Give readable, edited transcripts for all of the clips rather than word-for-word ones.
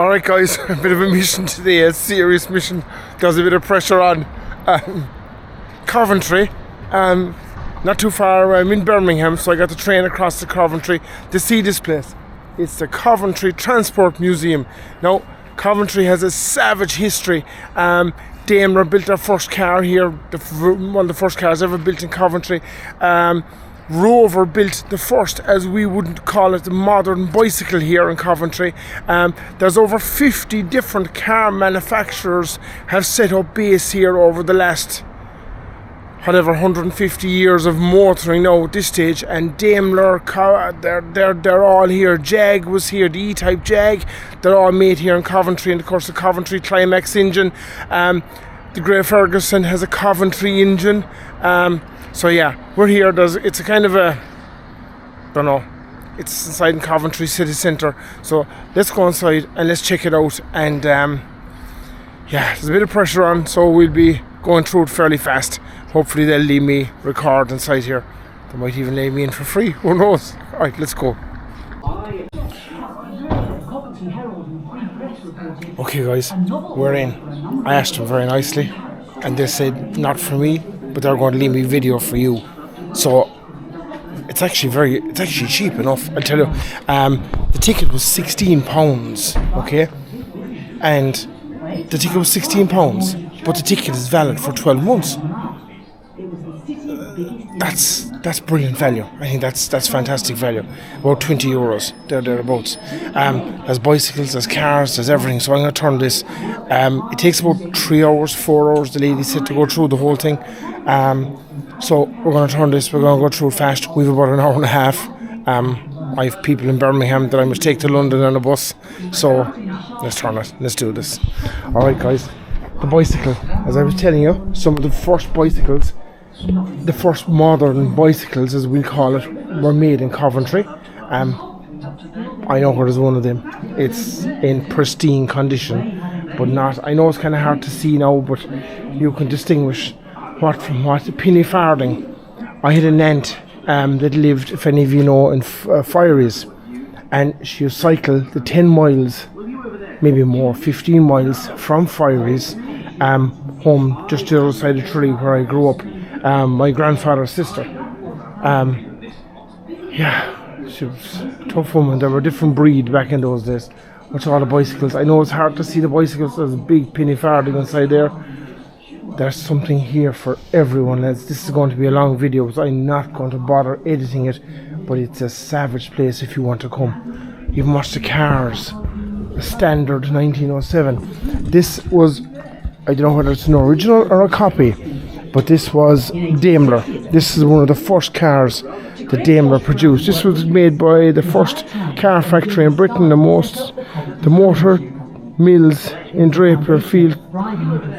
Alright guys, a bit of a mission today, a serious mission. There's a bit of pressure on Coventry. Not too far, I'm in Birmingham, so I got the train across to Coventry to see this place. It's the Coventry Transport Museum. Now, Coventry has a savage history. Daimler built their first car here, one of the first cars ever built in Coventry. Rover built the first, as we would call it, the modern bicycle here in Coventry. There's over 50 different car manufacturers have set up base here over the last 150 years of motoring now at this stage. And Daimler, they're all here. Jag was here, the E-Type Jag, they're all made here in Coventry. And of course the Coventry Climax engine. The grey Ferguson has a Coventry engine. So yeah, we're here. It's a kind of a, don't know, it's inside in Coventry city centre. So let's go inside and let's check it out. And yeah, there's a bit of pressure on, so we'll be going through it fairly fast. Hopefully they'll leave me record inside here. They might even let me in for free, who knows. Alright, let's go. Okay guys, we're in. I asked them very nicely and they said not for me, but they're going to leave me video for you. So it's actually cheap enough, I'll tell you. The ticket was £16, okay? And the ticket was £16, but the ticket is valid for 12 months. That's brilliant value. I think that's fantastic value. About €20, thereabouts. There's bicycles, there's cars, there's everything. So I'm going to turn this. It takes about 3 hours, 4 hours. The lady said to go through the whole thing. So we're going to turn this. We're going to go through it fast. We've about an hour and a half. I have people in Birmingham that I must take to London on a bus. So let's turn it. Let's do this. All right, guys. The bicycle, as I was telling you, some of the first bicycles. The first modern bicycles, as we call it, were made in Coventry. I know where there's one of them. It's in pristine condition, but not. I know it's kind of hard to see now, but you can distinguish what from what. Penny farthing. I had an aunt that lived, if any of you know, in Fireys, and she would cycle the 10 miles, maybe more, 15 miles from Fireys home just the other side of the tree where I grew up. My grandfather's sister. Yeah, she was a tough woman. There were a different breed back in those days. Watch all the bicycles. I know it's hard to see the bicycles. There's a big penny farthing inside there. There's something here for everyone, lads. This is going to be a long video, so I'm not going to bother editing it. But it's a savage place if you want to come. You can watch the cars. A standard 1907. This was, I don't know whether it's an original or a copy, but this was Daimler. This is one of the first cars that Daimler produced. This was made by the first car factory in Britain, the motor mills in Draper Field,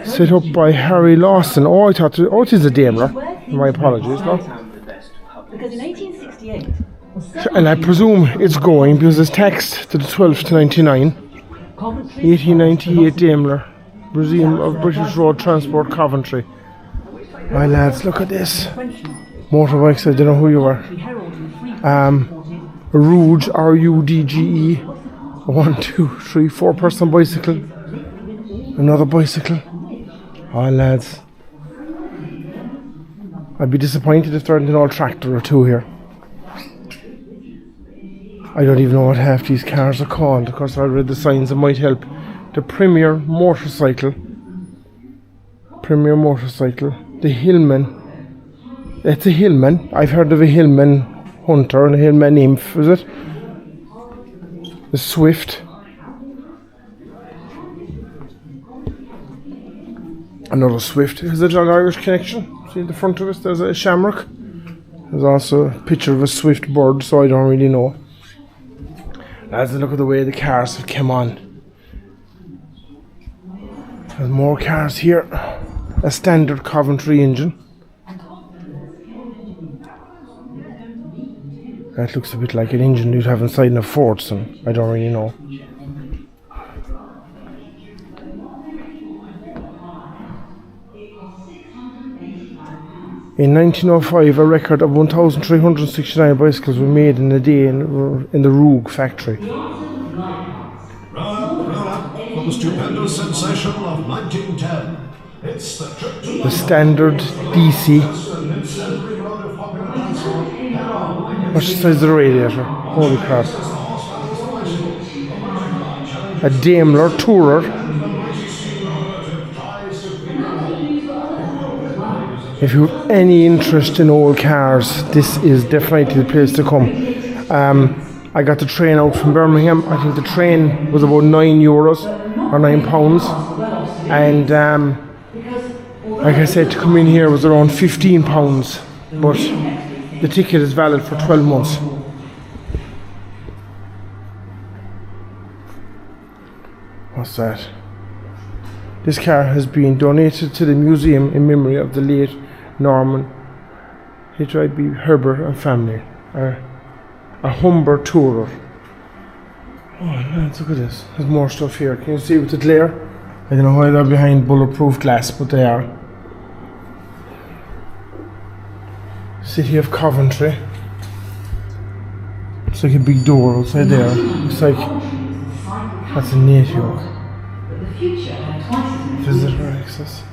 set up by Harry Lawson. Oh, I thought, it is a Daimler. My apologies, no? Because in 1868, and I presume it's going because it's taxed to the 12th to 99. 1898 Daimler, Museum of British Road Transport, Coventry. My lads, look at this. Motorbikes, I don't know who you are. Rouge, R-U-D-G-E. 1, 2, 3, 4 person bicycle. Another bicycle. Oh lads. I'd be disappointed if there isn't an old tractor or two here. I don't even know what half these cars are called. Of course I read the signs, it might help. The Premier motorcycle. The Hillman. It's a Hillman. I've heard of a Hillman Hunter and a Hillman Nymph, is it? The Swift. Another Swift. Is it an Irish connection? See at the front of it, there's a shamrock. There's also a picture of a swift bird, so I don't really know. Lads, look at the way the cars have come on. There's more cars here. A standard Coventry engine. That looks a bit like an engine you'd have inside in a Fortson. I don't really know. In 1905, a record of 1,369 bicycles were made in a day in the Roog factory. for the stupendous sensation of 1910. It's the trip to the standard DC. What's the size of the radiator? Holy crap. A Daimler Tourer. If you have any interest in old cars, this is definitely the place to come. I got the train out from Birmingham. I think the train was about €9 or £9. And like I said, to come in here was around £15. But the ticket is valid for 12 months. What's that? This car has been donated to the museum in memory of the late Norman H.I.B. Herbert and family. A Humber Tourer. Oh man, look at this. There's more stuff here. Can you see with the glare? I don't know why they're behind bulletproof glass, but they are. City of Coventry. It's like a big door outside there. Looks like that's a neat yoke. Visitor access.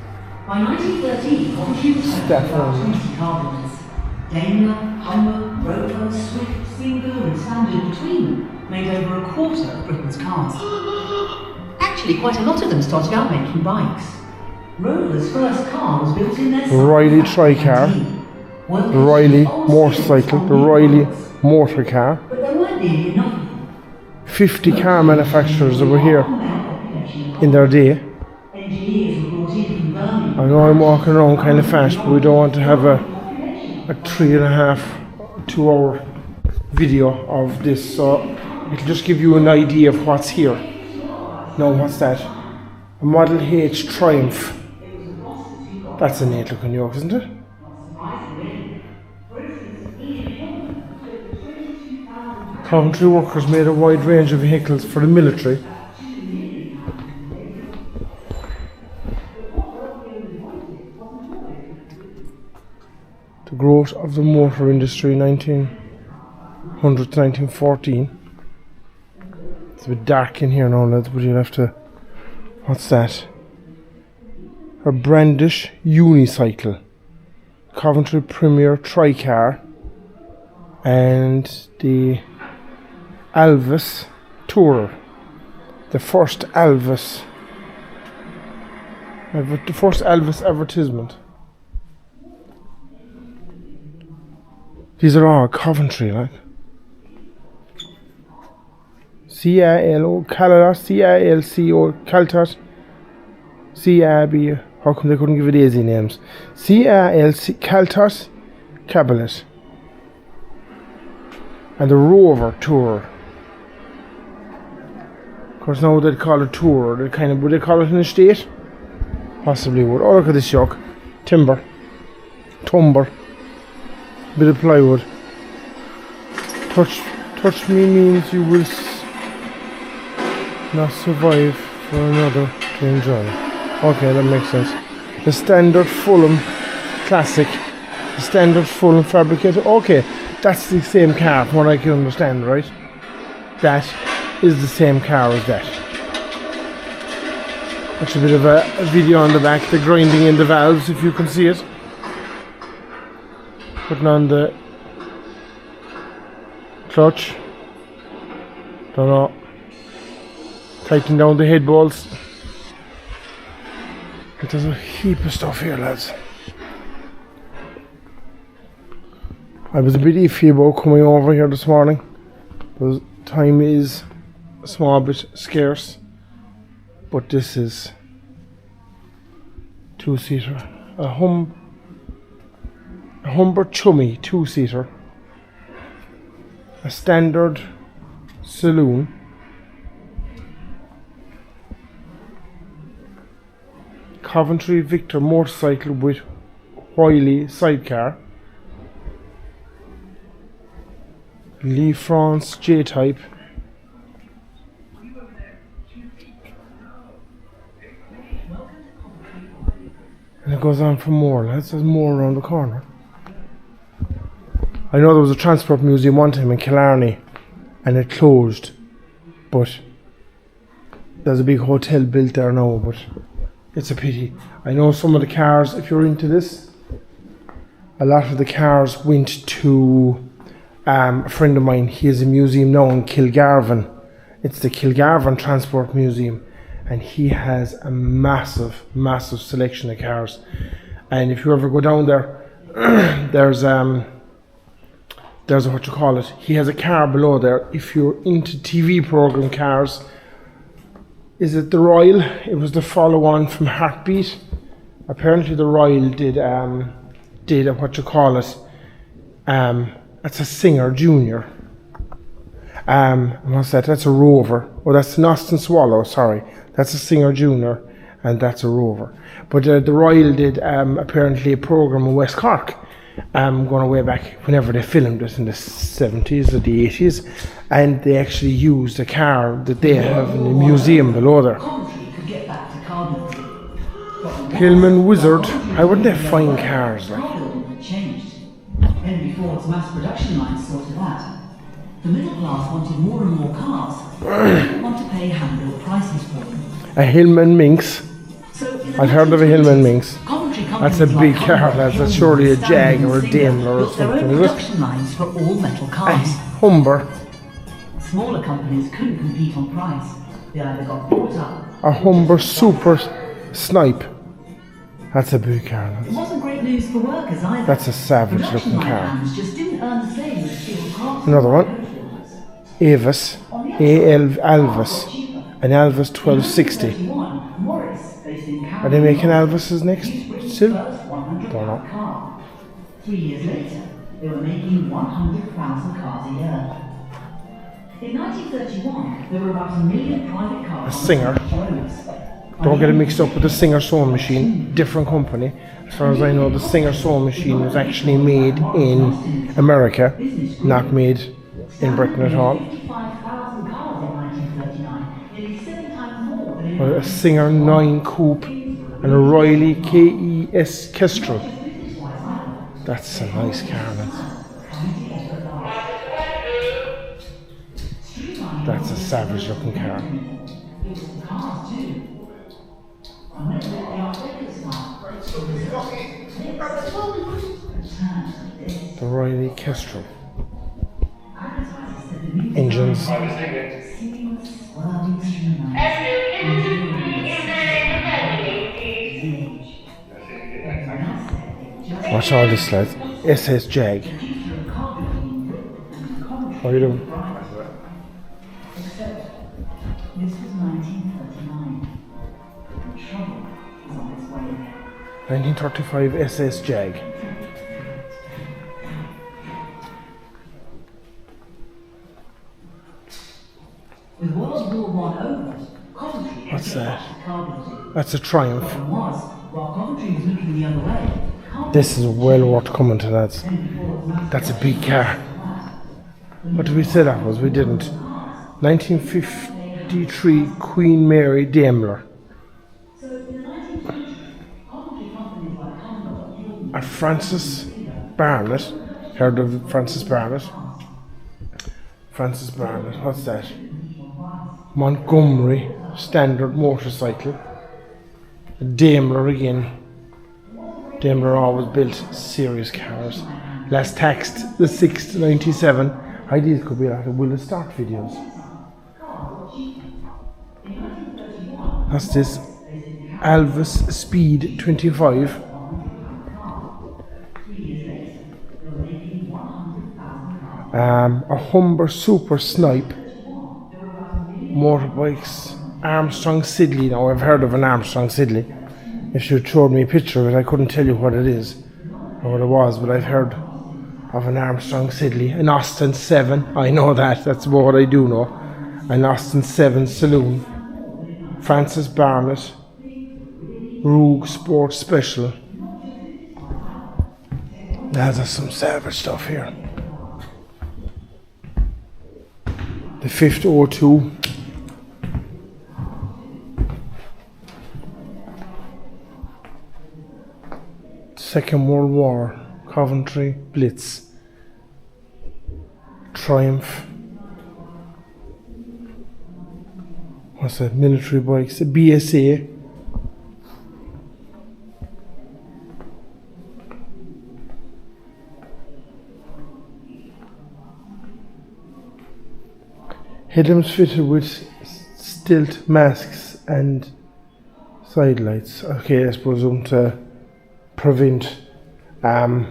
By 1913, Coventry was home to about 20 car builders. Daimler, Humber, Rover, Swift, Singer and Standard between them made over a quarter of Britain's cars. Actually, quite a lot of them started out making bikes. Rover's first car was built in their Riley Tricar, the Riley motorcycle, the Riley motor car. But there weren't nearly enough. 50 car manufacturers that were here in their day. Engineers were brought in from Birmingham. I know I'm walking around kind of fast, but we don't want to have a 3.5 or 2 hour video of this, so it'll just give you an idea of what's here. Now, what's that? A Model H Triumph. That's a neat looking yoke, isn't it? Coventry workers made a wide range of vehicles for the military. The growth of the motor industry 1900 to 1914. It's a bit dark in here now, lads, but you'll have to... What's that? A Brandish unicycle. Coventry Premier Tricar. And the Elvis Tourer. The first Elvis advertisement. These are all Coventry, like. C-I-L-O, Caltas, C-I-L-C-O, Caltas, C-I-B, how come they couldn't give it easy names? C-I-L-C, Caltas, Cabinet. And the Rover Tourer. Of course now they'd call it Tourer, would they call it an estate? Possibly would. Oh, look at this yoke. Timber. Bit of plywood. Touch me means you will not survive for another to enjoy. Okay, that makes sense. The standard Fulham Classic. The standard Fulham fabricated. Okay, that's the same car from what I can understand, right? That is the same car as that. That's a bit of a video on the back. The grinding in the valves, if you can see it. Putting on the clutch. Don't know. Tightening down the head bolts. But there's a heap of stuff here, lads. I was a bit iffy about coming over here this morning, but time is a small bit scarce. But this is two-seater. A Humber Chummy two-seater. A standard saloon. Coventry Victor motorcycle with Wiley sidecar. Lee France J-type. And it goes on for more, lads. There's more around the corner. I know there was a transport museum one time in Killarney and it closed, but There's a big hotel built there now, but it's a pity. I know some of the cars, if you're into this, a lot of the cars went to a friend of mine. He has a museum now in Kilgarvan. It's the Coventry Transport Museum, and he has a massive selection of cars. And if you ever go down there, there's what you call it. He has a car below there. If you're into TV program cars, is it the Royal? It was the follow-on from Heartbeat. Apparently the Royal did what you call it. That's a Singer Junior. What's that? That's a Rover. Oh, that's an Austin Swallow. Sorry, that's a Singer Junior, and that's a Rover. But the Royal did apparently a program in West Cork, going way back whenever they filmed it in the 70s or the 80s, and they actually used a car that they have in the museum below there. Coventry could get back to Cardiff. Hillman Wizard. How would they find cars like? Car building had changed. Henry Ford's mass production lines saw to that. The middle class wanted more and more cars. They didn't want to pay hand-built prices for them. A Hillman Minx. So I've heard of a Hillman Minx. Coventry That's a big car, that's surely a Jag or a Daimler or something, is it? Production lines for all metal cars. Humber. Smaller companies couldn't compete on price. They either got bought up. A Humber Super Snipe. That's a big car. It wasn't great news for workers either. That's a savage Production looking line car. hands just didn't earn the same as steel cars. Another one. Avis. Alvis. An Alvis 1260. Are they making Alvises next? Still? Don't know. 3 years later, they were making 100,000 cars a year. In 1931, there were about 1 million private cars. A Singer. Don't get it mixed up with the Singer sewing machine. Different company. As far as I know, the Singer sewing machine was actually made in America, not made in Britain at all. 55,000 cars in 1939, nearly 7 times more than in A Singer 9 Coupe and a Riley KES Kestrel. That's a nice car. That's a savage looking car. The Riley Kestrel. Engines. Watch all this, lads. SS Jag. How are you doing? This was 1939. The trouble was on its way. 1935 SS Jag. With World War I over, Coventry What's that? car building. That's a Triumph. Was, while Coventry was looking the other way, This is well worth coming to, lads. That's a big car. What did we say that was? We didn't. 1953 Queen Mary Daimler. A Francis Barnett. Heard of Francis Barnett? Francis Barnett, what's that? Montgomery standard motorcycle. A Daimler again. Daimler always built serious cars. Last taxed the 6th 97. Ideas could be a lot of Will It Start videos. That's this Alvis Speed 25. A Humber Super Snipe. Motorbikes. Armstrong Siddeley. Now I've heard of an Armstrong Siddeley. If you showed me a picture of it, I couldn't tell you what it is or what it was, but I've heard of an Armstrong Siddeley. An Austin 7. I know that. That's about what I do know. An Austin 7 Saloon. Francis Barnett. Rogue Sports Special. There's some savage stuff here. The 5th O2. Second World War. Coventry Blitz. Triumph. What's that? Military bikes. A BSA. Headlamps fitted with stilt masks and side lights. Okay, I suppose to prevent the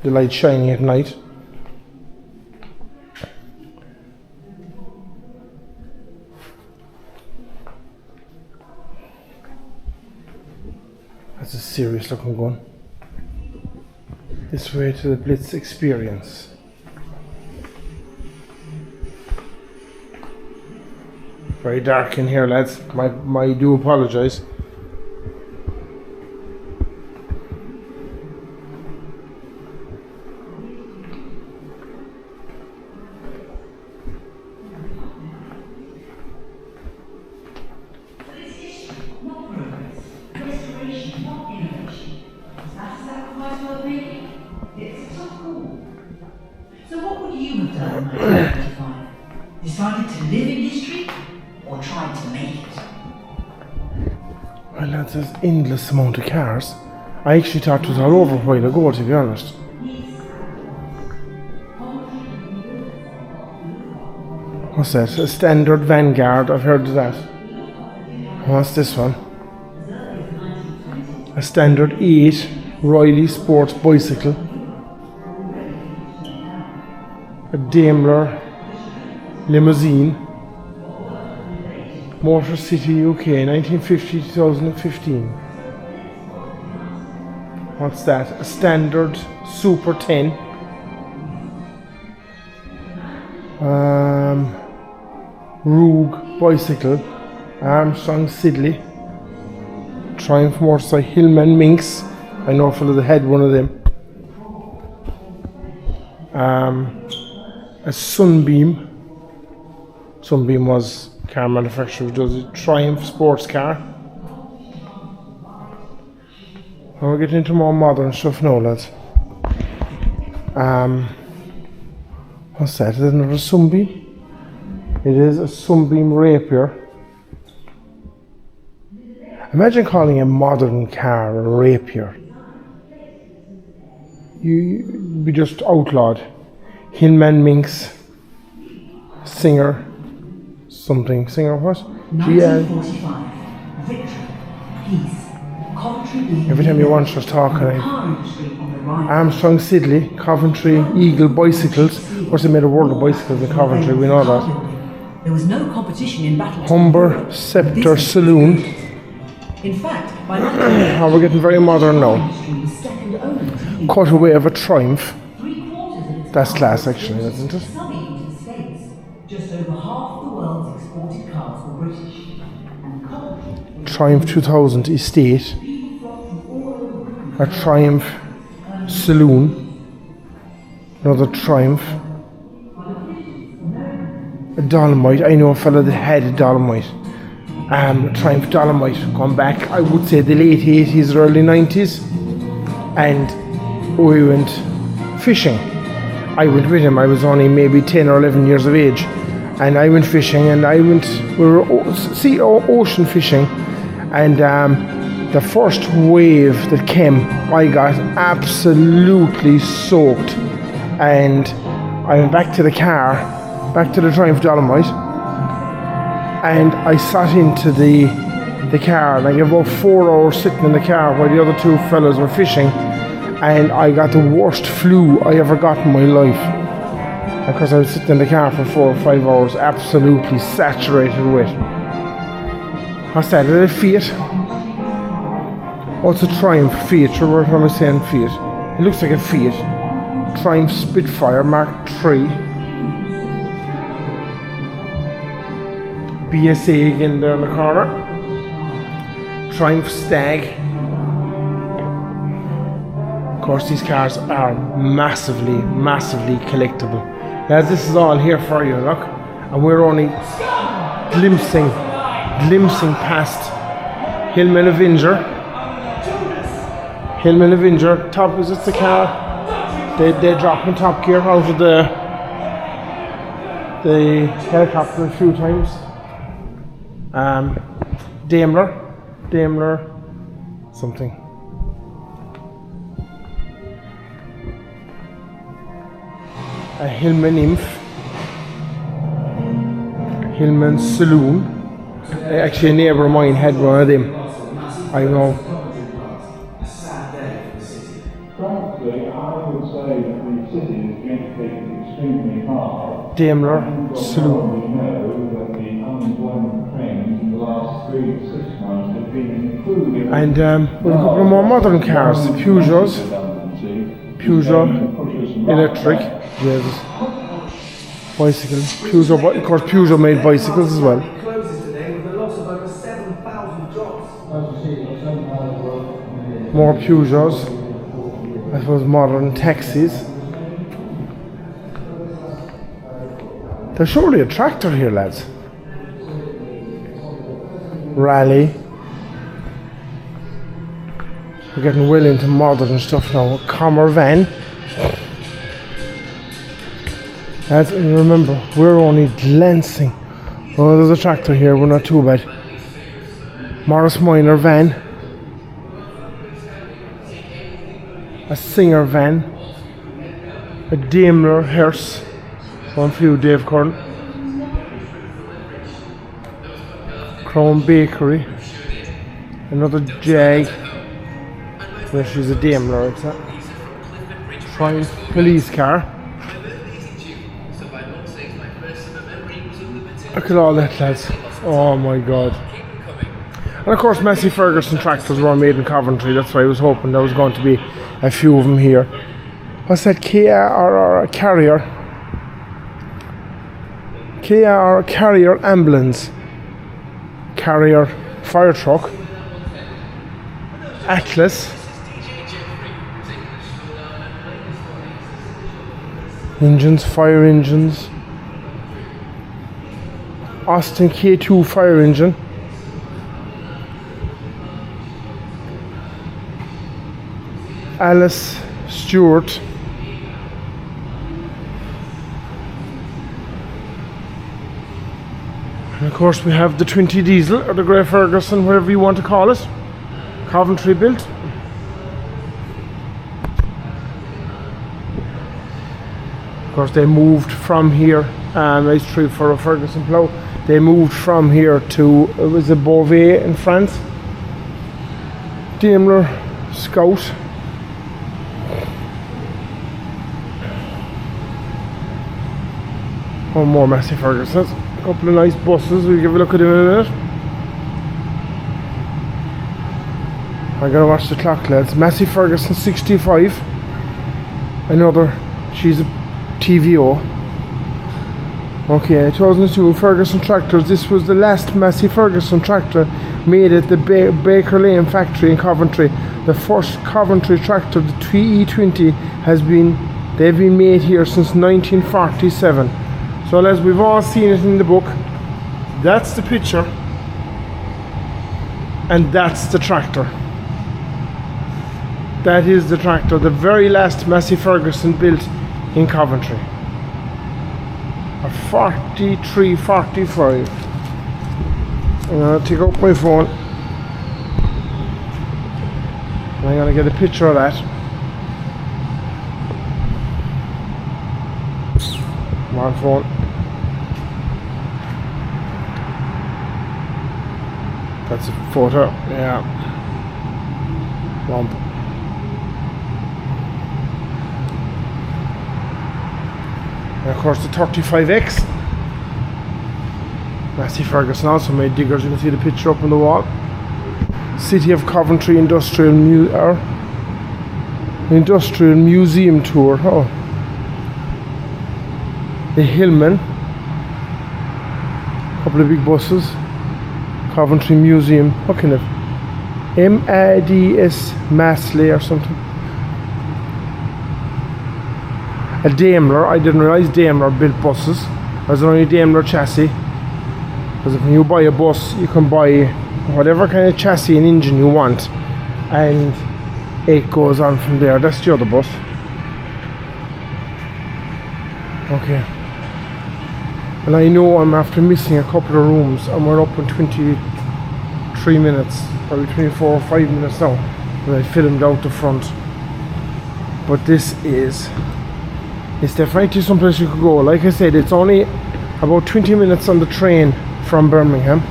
light shining at night. That's a serious looking gun. This way to the Blitz experience. Very dark in here, lads. I do apologise. So what would you have done in 1995? Decided to live in history or tried to make it? Well, lads, there's endless amount of cars. I actually thought it was all over a while ago, to be honest. What's that? A standard Vanguard, I've heard of that. What's this one? A standard 8 Riley Sports bicycle. A Daimler limousine. Motor City UK 1950-2015. What's that? A standard Super 10. Rogue bicycle. Armstrong Siddeley. Triumph motorcycle. Hillman Minx. I know a fellow that had one of them. A Sunbeam. Sunbeam was car manufacturer who does a Triumph sports car. And we're getting into more modern stuff now, lads. What's that? Is that another Sunbeam? It is a Sunbeam Rapier. Imagine calling a modern car a Rapier. You'd be just outlawed. Hillman Minx. Singer. Something. Singer what? 1945. Victory. Peace. Coventry. Every time you watch us talking, Armstrong Siddeley, Coventry, Eagle bicycles. Of course, they made a world of bicycles in Coventry, we know that. There was no competition in battle. Humber Scepter Saloon. In fact, by Oh, we're getting very modern now. Cutaway of a Triumph. That's class, actually, isn't it? Just over half the world's exported cars were British. And Triumph 2000 Estate. A Triumph Saloon. Another Triumph. A Dolomite. I know a fella that had a Dolomite. Triumph Dolomite. Gone back, I would say, the late 80s or early 90s. And we went fishing. I went with him. I was only maybe 10 or 11 years of age. And I went fishing, and we were ocean fishing. And the first wave that came, I got absolutely soaked. And I went back to the car, back to the Triumph Dolomite. And I sat into the car, and I gave about 4 hours sitting in the car while the other two fellas were fishing. And I got the worst flu I ever got in my life. Because I was sitting in the car for 4 or 5 hours, absolutely saturated with. What's that? Is it a Fiat? Oh, it's a Triumph Fiat. What am I saying? Fiat. It looks like a Fiat. Triumph Spitfire Mark III. BSA again there in the corner. Triumph Stag. Of course, these cars are massively, massively collectible. Now, this is all here for you, look. And we're only glimpsing past Hillman Avenger. Hillman Avenger, top, is it the car? They dropped in top gear out of the helicopter a few times. Daimler something. A Hillman Nymph, Hillman Saloon. Actually, a neighbour of mine had one of them. I know. Frankly, I would say that the city is being extremely hard. Daimler Saloon. We know that the unemployment trend in the last 3 to 6 months has been improving. And with a couple of more modern cars, Peugeot electric, Jesus. Bicycle, Peugeot, of course Peugeot made bicycles as well. Closes today with a loss of over 7,000 jobs. More Peugeots, I suppose modern taxis. There's surely a tractor here, lads. Rally. We're getting well into modern stuff now. Commer van. As you remember, we're only glancing. Oh, there's a tractor here, we're not too bad. Morris Minor van. A Singer van. A Daimler hearse. One for you, Dave Curran. Crown Bakery. Another Jag. Well, she's a Daimler, it's that. Triumph police car. Look at all that, lads. Oh my god. And of course, Massey Ferguson tractors were made in Coventry. That's why I was hoping there was going to be a few of them here. What's that? Kia or a Carrier? Kia or a Carrier ambulance? Carrier fire truck? Atlas? Engines, fire engines. Austin K2 fire engine. Alice Stewart. And of course we have the 20 diesel or the Grey Ferguson, whatever you want to call it. Coventry built. Of course they moved from here, race 3 for a Ferguson plough. They moved from here to, it was a Beauvais in France. Daimler Scout. One more Massey Fergusons. A couple of nice buses, we'll give a look at them in a minute. I gotta watch the clock, lads. Massey Ferguson 65. Another, she's a TVO. Okay, 2002 Ferguson tractors. This was the last Massey Ferguson tractor made at the Baker Lane factory in Coventry. The first Coventry tractor, the E20, they've been made here since 1947. So as we've all seen it in the book, that's the picture and that's the tractor. That is the tractor, the very last Massey Ferguson built in Coventry. A 43-45. I'm gonna take out my phone and I'm gonna get a picture of that. Come on, phone. That's a photo, yeah. Lump. And of course the 35X. Massey Ferguson also made diggers, you can see the picture up on the wall. City of Coventry Industrial Museum Tour. Oh. The Hillman. Couple of big buses. Coventry Museum. What kind of MADS Masley or something. A Daimler. I didn't realise Daimler built buses. There's only Daimler chassis. Because when you buy a bus, you can buy whatever kind of chassis and engine you want, and it goes on from there. That's the other bus. Okay. And I know I'm after missing a couple of rooms, and we're up in 23 minutes, probably 24 or 5 minutes now, when I filmed out the front. But it's definitely someplace you could go. Like I said, it's only about 20 minutes on the train from Birmingham.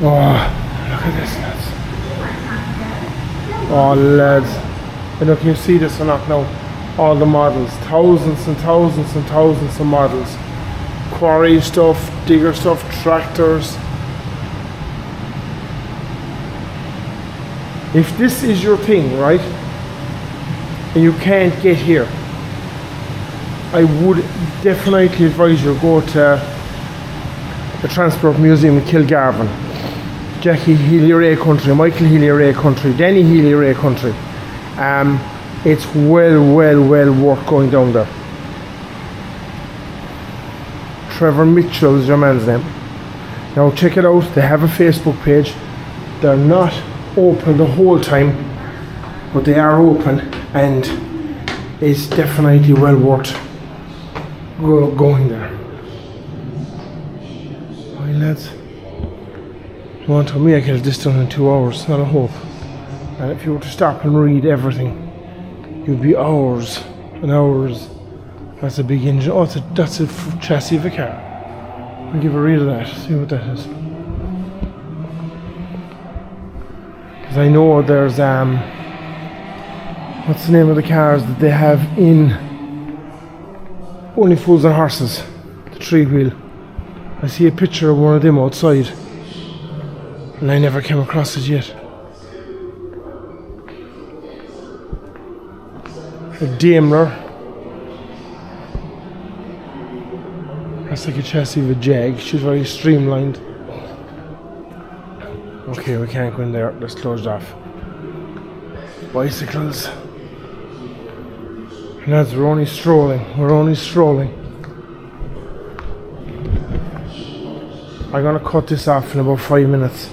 Oh, look at this, lads. Oh, lads. I don't know if you see this or not now. All the models, thousands and thousands and thousands of models. Quarry stuff, digger stuff, tractors. If this is your thing, right, and you can't get here, I would definitely advise you go to the Transport Museum in Kilgarvan. Jackie Healy-Ray Country, Michael Healy-Ray Country, Danny Healy-Ray Country. It's well worth going down there. Trevor Mitchell is your man's name. Now check it out, they have a Facebook page. They're not open the whole time, but they are open, and it's definitely well worth going there. Hi lads. You want to me I get this done in 2 hours, not a hope. And if you were to stop and read everything, you'd be hours and hours. That's a big engine. Oh, that's a chassis of a car. I'll give a read of that, see what that is. Because I know there's what's the name of the cars that they have in Only Fools and Horses, the 3-wheel. I see a picture of one of them outside, and I never came across it yet. A Daimler. That's like a chassis of a Jag. She's very streamlined. Okay, we can't go in there. That's closed off. Bicycles. Lads, we're only strolling. I'm gonna cut this off in about 5 minutes,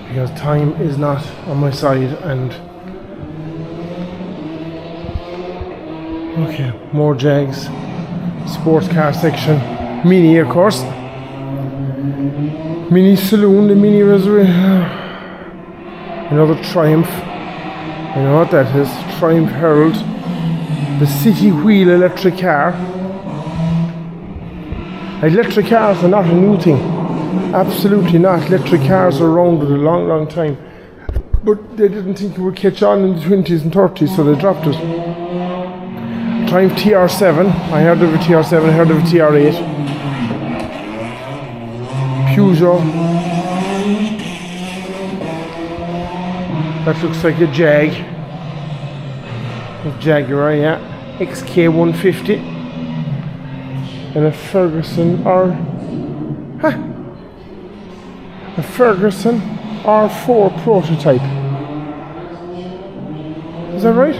because time is not on my side. And okay, more Jags, sports car section, Mini of course, Mini Saloon, the Mini Reservoir, another Triumph, I know what that is, Triumph Herald, the City Wheel electric car. Electric cars are not a new thing, absolutely not. Electric cars are around for a long time, but they didn't think it would catch on in the 20s and 30s, so they dropped it. Triumph TR7, I heard of a TR7, I heard of a TR8. Peugeot, that looks like a Jag. A Jaguar, yeah. XK150. And a Ferguson a Ferguson R4 prototype. Is that right?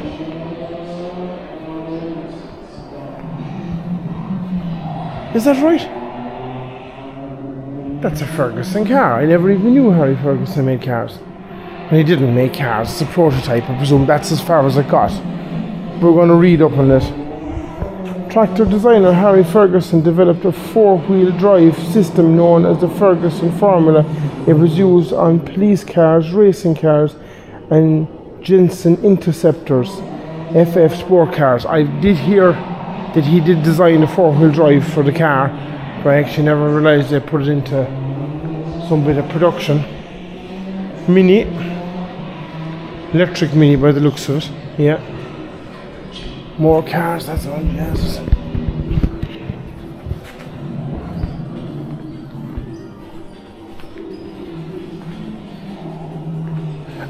Is that right? That's a Ferguson car. I never even knew Harry Ferguson made cars. And he didn't make cars, it's a prototype. I presume that's as far as I got. We're going to read up on it. Tractor designer Harry Ferguson developed a 4-wheel drive system known as the Ferguson Formula. It was used on police cars, racing cars, and Jensen Interceptors, FF sport cars. I did hear that he did design a 4-wheel drive for the car, but I actually never realised they put it into some bit of production. Mini, electric Mini by the looks of it, yeah. More cars, that's all, yes.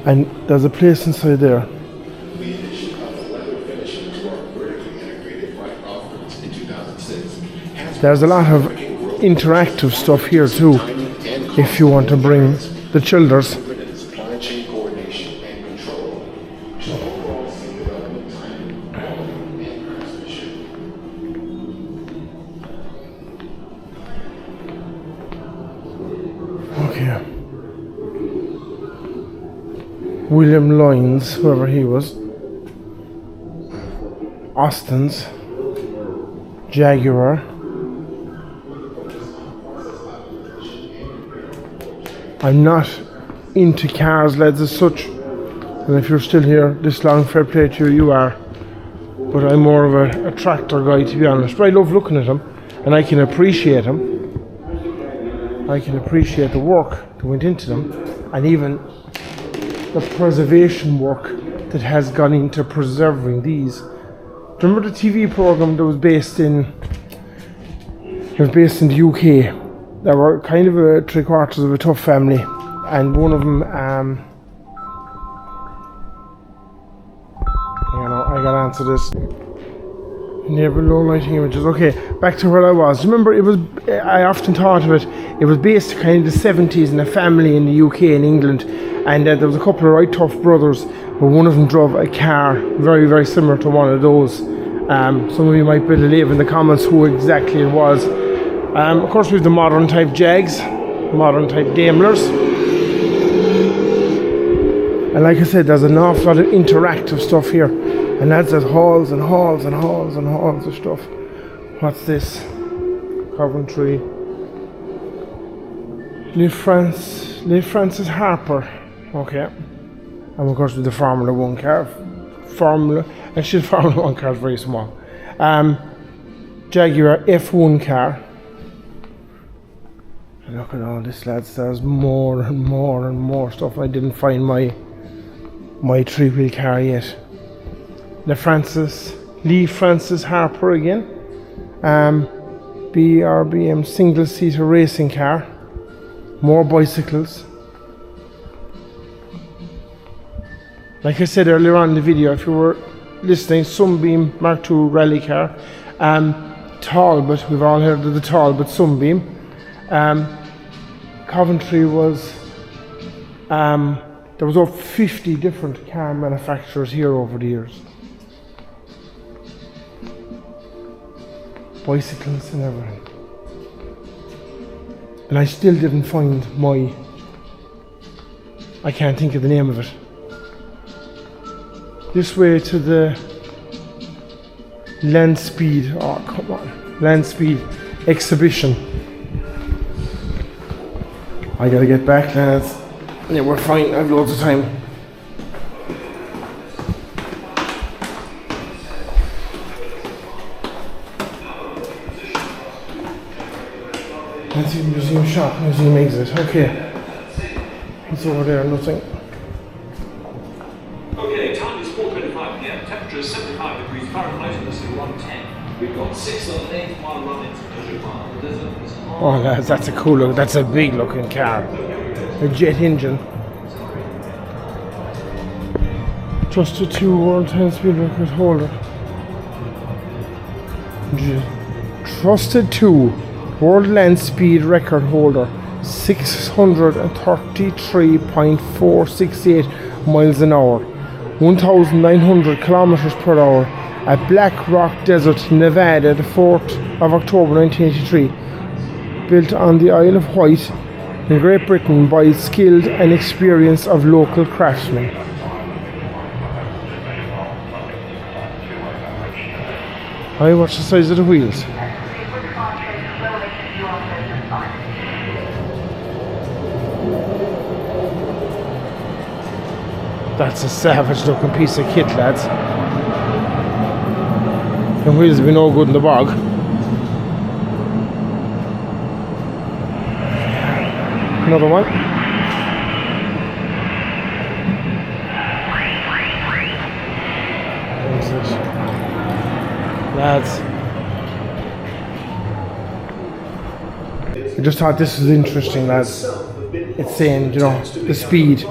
And there's a place inside there. There's a lot of interactive stuff here too, if you want to bring the childers. Okay. William Lyons, whoever he was. Austin's, Jaguar, I'm not into cars, lads, as such. And if you're still here this long, fair play to you, you are. But I'm more of a tractor guy, to be honest. But I love looking at them, and I can appreciate them. I can appreciate the work that went into them, and even the preservation work that has gone into preserving these. Do you remember the TV program that was based in? It was based in the UK. They were kind of a three-quarters of a tough family, and one of them, I gotta answer this. Never low lighting images. Okay, back to where I was. Remember, I often thought of it. It was based kind of the 70s in a family in the UK and England, and there was a couple of right tough brothers, but one of them drove a car very, very similar to one of those. Some of you might be able to leave in the comments who exactly it was. Of course, we have the modern type Jags, modern type Daimlers. And like I said, there's an awful lot of interactive stuff here. And that's halls and halls and halls and halls of stuff. What's this? Coventry. Le Francis Harper. Okay. And of course with the Formula 1 car. Formula 1 car is very small. Jaguar F1 car. And look at all this, lads. There's more and more and more stuff. I didn't find my three-wheel car yet. Le Francis Harper again. BRBM single-seater racing car. More bicycles. Like I said earlier on in the video, if you were listening, Sunbeam Mark II rally car. Talbot, we've all heard of the Talbot Sunbeam. Coventry was... there was over 50 different car manufacturers here over the years. Bicycles and everything. And I still didn't find I can't think of the name of it. This way to the Land Speed, oh come on, Land Speed exhibition. I gotta get back, lads. Yeah, we're fine, I have loads of time. That's the museum shop, museum exit. Okay. It's over there, nothing. Okay, time is 4:25 p.m. Temperature is 75 degrees Fahrenheit and this is 110. We've got 6 on 8 mile run into Treasure Mile. Oh, lads, that's a cool look. That's a big looking car. A jet engine. Trusted 2 World 10 speed record holder. Trusted 2 World Land Speed record holder. 633.468 miles an hour. 1,900 kilometers per hour at Black Rock Desert, Nevada, the 4th of October 1983. Built on the Isle of Wight in Great Britain by skilled and experience of local craftsmen. I watch the size of the wheels. That's a savage looking piece of kit, lads. The wheels will be no good in the bog. Another one. Lads. I just thought this was interesting, lads. It's saying, you know, the speed.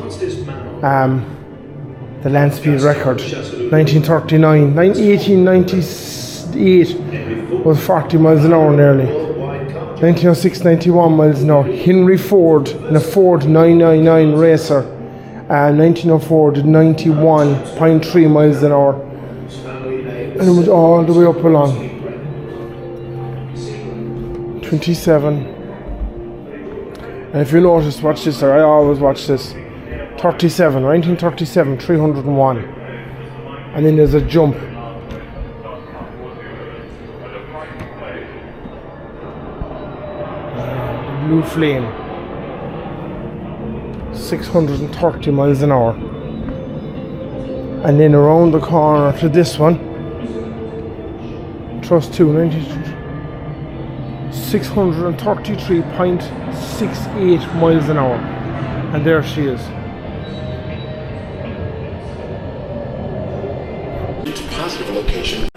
The land speed record. 1898 was 40 miles an hour nearly. 1906, 91 miles an hour. Henry Ford in a Ford 999 Racer. 1904 did 91.3 miles an hour. And it was all the way up along. 27. And if you notice, watch this, I always watch this. 37, 1937, 301. And then there's a jump. Blue Flame. 630 miles an hour. And then around the corner to this one, Thrust 633.68 miles an hour. And there she is. Positive location.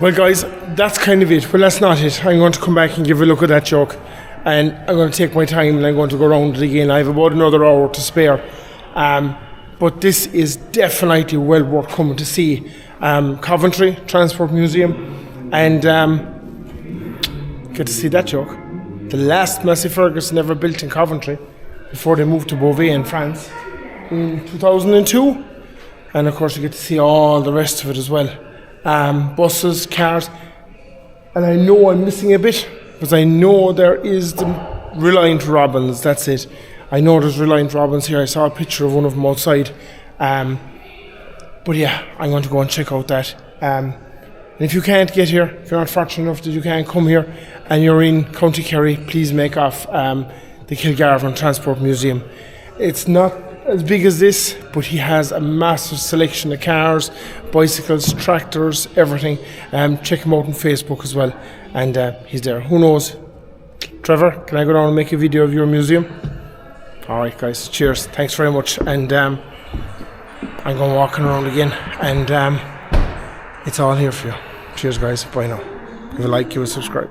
Well guys, that's kind of it, but that's not it. I'm going to come back and give a look at that joke, and I'm going to take my time and I'm going to go around it again. I have about another hour to spare, but this is definitely well worth coming to see. Coventry Transport Museum, and get to see that joke. The last massey Ferguson ever built in Coventry before they moved to Beauvais in France in 2002. And of course you get to see all the rest of it as well. Buses, cars, and I know I'm missing a bit, because I know there is the Reliant Robins, that's it. I know there's Reliant Robins here. I saw a picture of one of them outside. But yeah, I'm going to go and check out that. And if you can't get here, if you're not fortunate enough that you can't come here and you're in County Kerry, please make off the Kilgarvan Transport Museum. It's not as big as this, but he has a massive selection of cars, bicycles, tractors, everything. Check him out on Facebook as well, and he's there. Who knows? Trevor, can I go down and make a video of your museum? Alright guys, cheers, thanks very much, and I'm going walking around again, and it's all here for you. Cheers guys, bye now. Give a like, give a subscribe.